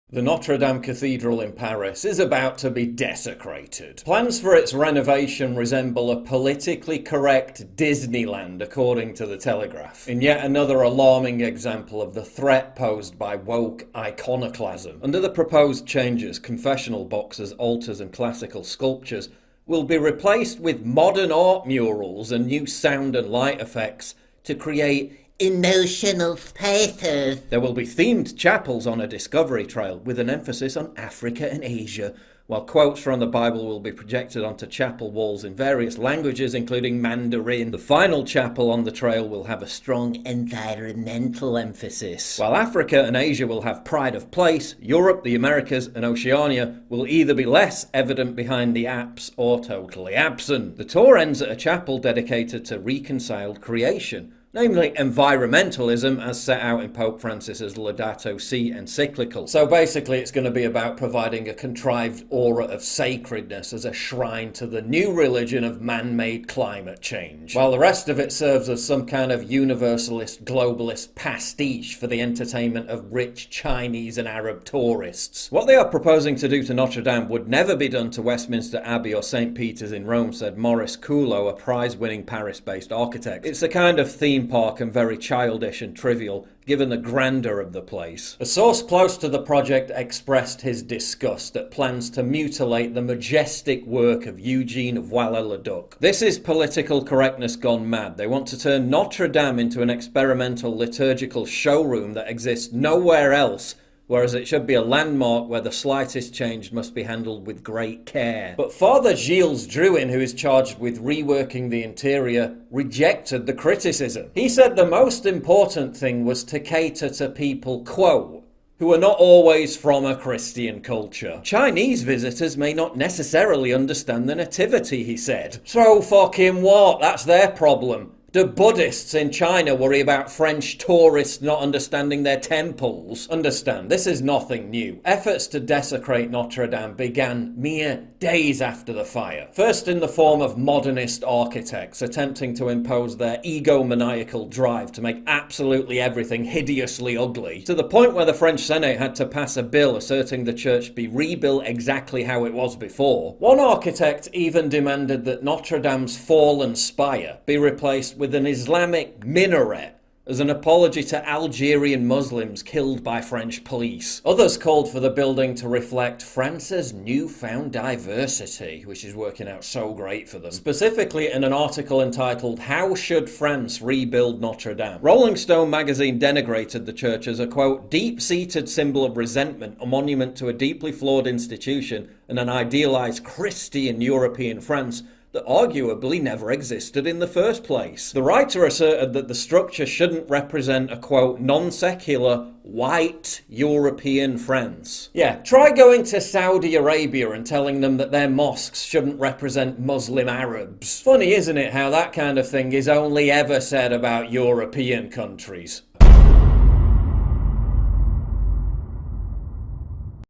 The Notre Dame Cathedral in Paris is about to be desecrated. Plans for its renovation resemble a politically correct Disneyland, according to the Telegraph, in yet another alarming example of the threat posed by woke iconoclasm. Under the proposed changes, confessional boxes, altars and classical sculptures will be replaced with modern art murals and new sound and light effects to create emotional spaces. There will be themed chapels on a discovery trail with an emphasis on Africa and Asia, while quotes from the Bible will be projected onto chapel walls in various languages, including Mandarin. The final chapel on the trail will have a strong environmental emphasis. While Africa and Asia will have pride of place, Europe, the Americas and Oceania will either be less evident behind the apse or totally absent. The tour ends at a chapel dedicated to reconciled creation, namely environmentalism as set out in Pope Francis's Laudato Si encyclical. So basically it's going to be about providing a contrived aura of sacredness as a shrine to the new religion of man-made climate change, while the rest of it serves as some kind of universalist globalist pastiche for the entertainment of rich Chinese and Arab tourists. What they are proposing to do to Notre Dame would never be done to Westminster Abbey or St. Peter's in Rome, said Maurice Coulot, a prize-winning Paris-based architect. It's a kind of theme park and very childish and trivial, given the grandeur of the place. A source close to the project expressed his disgust at plans to mutilate the majestic work of Eugene Violet-le-Duc. This is political correctness gone mad. They want to turn Notre Dame into an experimental liturgical showroom that exists nowhere else, whereas it should be a landmark where the slightest change must be handled with great care. But Father Gilles Drouin, who is charged with reworking the interior, rejected the criticism. He said the most important thing was to cater to people, quote, who are not always from a Christian culture. Chinese visitors may not necessarily understand the nativity, he said. So fucking what? That's their problem. Do Buddhists in China worry about French tourists not understanding their temples? Understand, this is nothing new. Efforts to desecrate Notre Dame began mere days after the fire. First in the form of modernist architects attempting to impose their egomaniacal drive to make absolutely everything hideously ugly, to the point where the French Senate had to pass a bill asserting the church be rebuilt exactly how it was before. One architect even demanded that Notre Dame's fallen spire be replaced with an Islamic minaret as an apology to Algerian Muslims killed by French police. Others called for the building to reflect France's newfound diversity, which is working out so great for them. Specifically in an article entitled "How Should France Rebuild Notre Dame?" Rolling Stone magazine denigrated the church as a, quote, deep-seated symbol of resentment, a monument to a deeply flawed institution and an idealized Christian European France that arguably never existed in the first place. The writer asserted that the structure shouldn't represent a, quote, non-secular, white European France. Yeah, try going to Saudi Arabia and telling them that their mosques shouldn't represent Muslim Arabs. Funny, isn't it, how that kind of thing is only ever said about European countries?